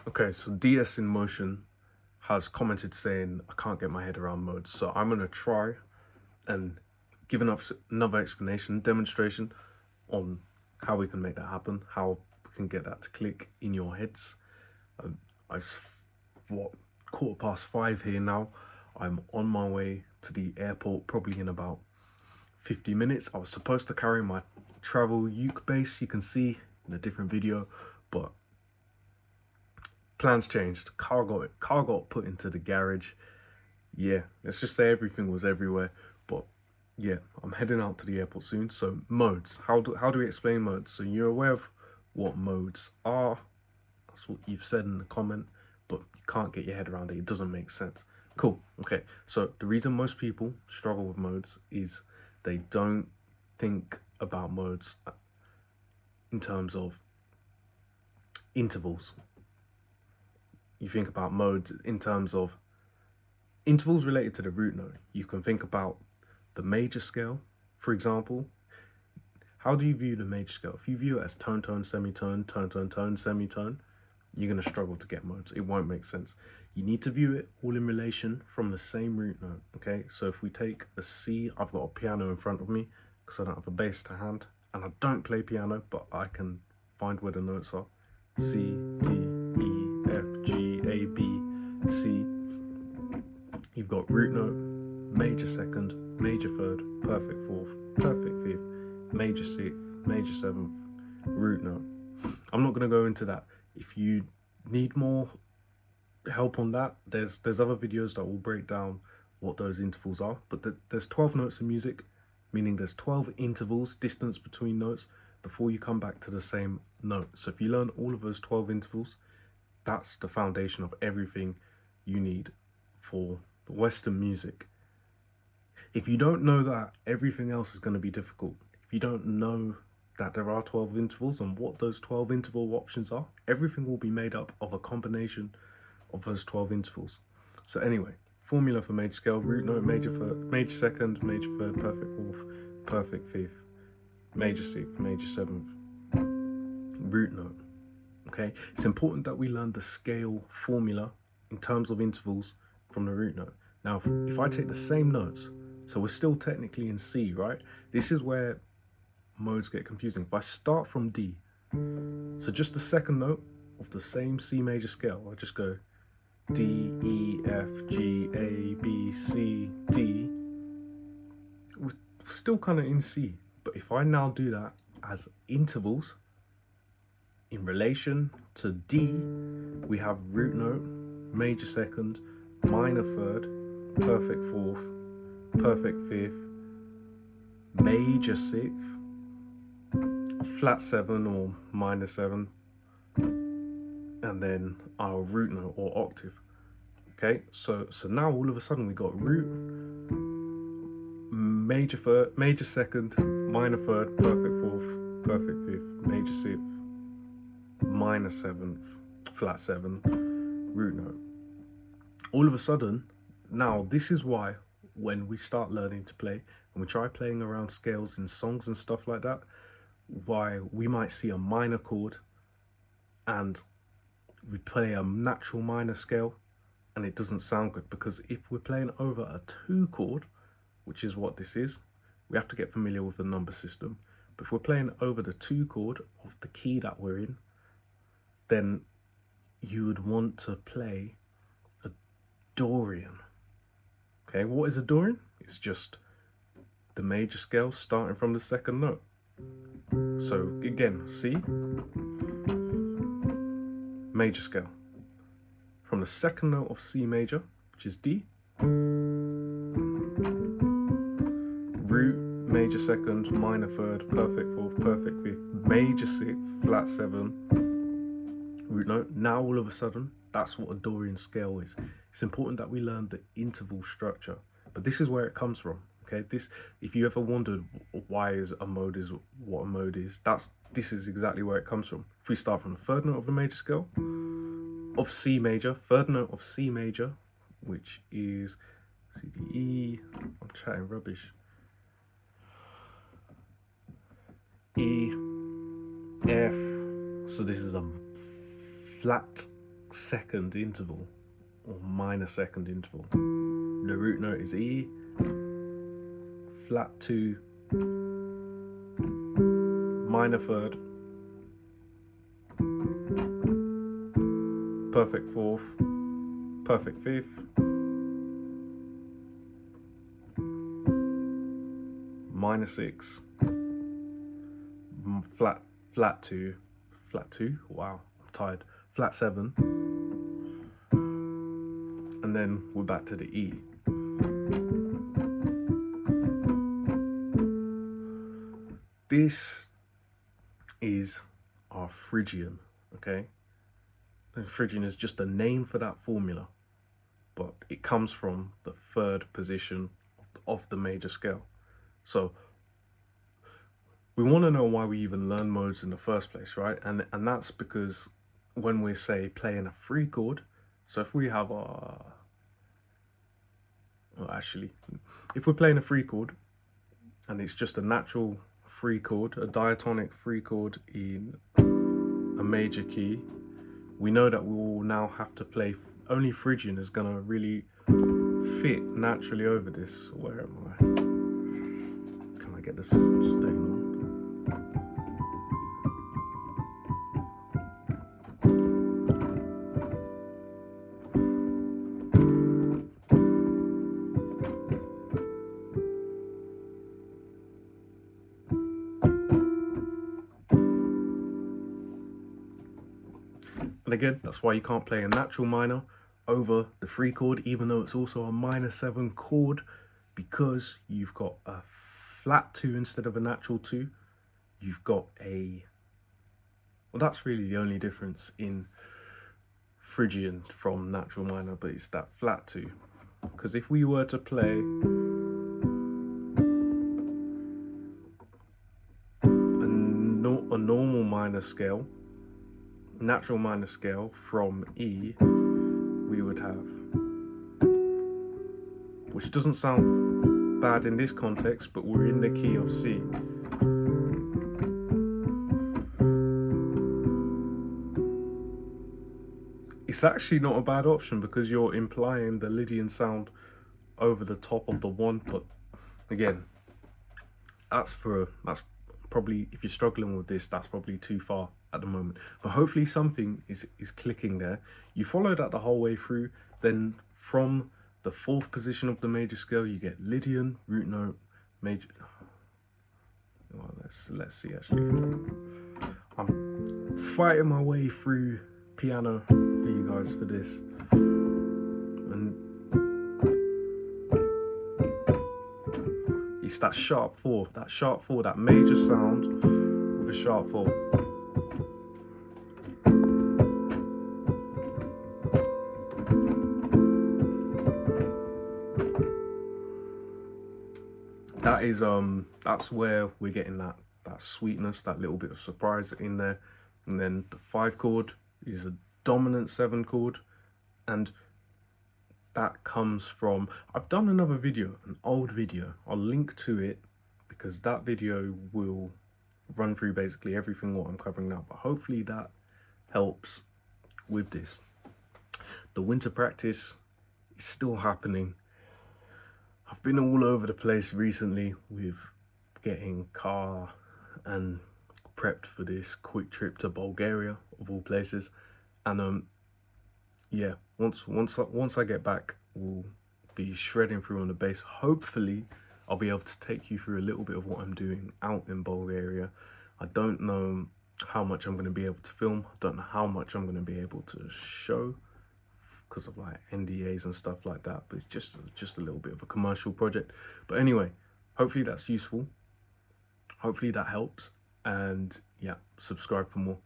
Okay, so DS in Motion has commented saying I can't get my head around modes, so I'm gonna try and give another explanation, demonstration on how we can make that happen, how we can get that to click in your heads. I've what 5:15 here now. I'm on my way to the airport probably in about 50 minutes. I was supposed to carry my travel uke base, you can see in a different video, but plans changed. Car got put into the garage. Yeah, let's just say everything was everywhere. But yeah, I'm heading out to the airport soon. So modes. How do we explain modes? So you're aware of what modes are. That's what you've said in the comment, but you can't get your head around it. It doesn't make sense. Cool. Okay. So the reason most people struggle with modes is they don't think about modes in terms of intervals. You think about modes in terms of intervals related to the root note. You can think about the major scale, for example. How do you view the major scale? If you view it as tone, tone, semitone, tone, tone, tone, semitone, you're going to struggle to get modes. It won't make sense. You need to view it all in relation from the same root note, okay? So if we take a C, I've got a piano in front of me because I don't have a bass to hand, and I don't play piano, but I can find where the notes are. C, D, E, F, G, A, B, C. You've got root note, major second, major third, perfect fourth, perfect fifth, major sixth, major seventh, root note. I'm not going to go into that. If you need more help on that, there's other videos that will break down what those intervals are. But there's 12 notes in music, meaning there's 12 intervals, distance between notes, before you come back to the same note. So if you learn all of those 12 intervals, that's the foundation of everything you need for Western music. If you don't know that, everything else is going to be difficult. If you don't know that there are 12 intervals and what those 12 interval options are, everything will be made up of a combination of those 12 intervals. So anyway, formula for major scale: root note, major third, major second, major third, perfect fourth, perfect fifth, major sixth, major seventh, root note. Okay, it's important that we learn the scale formula in terms of intervals from the root note. Now, if I take the same notes, so we're still technically in C, right? This is where modes get confusing. If I start from D, so just the second note of the same C major scale, I just go D, E, F, G, A, B, C, D. We're still kind of in C, but if I now do that as intervals in relation to D, we have root note, major second, minor third, perfect fourth, perfect fifth, major sixth, flat seven or minor seven, and then our root note or octave. Okay, so now all of a sudden we got root, major third, major second, minor third, perfect fourth, perfect fifth, major sixth, minor seventh, flat seven, root note. All of a sudden, now this is why when we start learning to play and we try playing around scales in songs and stuff like that, why we might see a minor chord and we play a natural minor scale and it doesn't sound good, because if we're playing over a 2 chord, which is what this is, we have to get familiar with the number system. But if we're playing over the 2 chord of the key that we're in, then you would want to play a Dorian. Okay, what is a Dorian? It's just the major scale starting from the second note. So again, C, major scale. From the second note of C major, which is D, root, major second, minor third, perfect fourth, perfect fifth, major sixth, flat seven, root note. Now all of a sudden, that's what a Dorian scale is. It's important that we learn the interval structure, but this is where it comes from. Okay, if you ever wondered why a mode is what a mode is, this is exactly where it comes from. If we start from the third note of the major scale of C major, third note of C major, which is C, D, E, I'm chatting rubbish, E, F, so this is a flat second interval or minor second interval. The root note is E, flat 2, minor third, perfect fourth, perfect fifth, minor 6, flat 2, wow, I'm tired, flat 7, and then we're back to the E. This is our Phrygian, okay? And Phrygian is just a name for that formula, but it comes from the third position of the major scale. So we want to know why we even learn modes in the first place, right? And that's because when we say playing a free chord, so if we have our, well, actually, if we're playing a free chord and it's just a natural free chord, a diatonic free chord in a major key, we know that we will now have to play, only Phrygian is going to really fit naturally over this. Where am I? Can I get this staying on? And again, that's why you can't play a natural minor over the free chord, even though it's also a minor 7 chord, because you've got a flat 2 instead of a natural 2. You've got a, well, that's really the only difference in Phrygian from natural minor, but it's that flat 2. Because if we were to play a normal minor scale, natural minor scale from E, we would have, which doesn't sound bad in this context, but we're in the key of C. It's actually not a bad option because you're implying the Lydian sound over the top of the 1, but again, that's probably, if you're struggling with this, that's probably too far at the moment. But hopefully something is clicking there. You follow that the whole way through, then from the 4th position of the major scale, you get Lydian, root note, major. Well, let's see actually. I'm fighting my way through piano for you guys for this. And it's that sharp 4, that major sound with a sharp 4. That is that's where we're getting that sweetness, that little bit of surprise in there. And then the 5 chord is a dominant 7 chord, and that comes from, I've done another video, an old video, I'll link to it because that video will run through basically everything what I'm covering now, but hopefully that helps with this. The winter practice is still happening. I've been all over the place recently with getting car and prepped for this quick trip to Bulgaria, of all places. And yeah, once I get back, we'll be shredding through on the bass. Hopefully I'll be able to take you through a little bit of what I'm doing out in Bulgaria. I don't know how much I'm going to be able to film. I don't know how much I'm going to be able to show because of like NDAs and stuff like that, but it's just a little bit of a commercial project. But anyway, hopefully that's useful, hopefully that helps, and yeah, subscribe for more.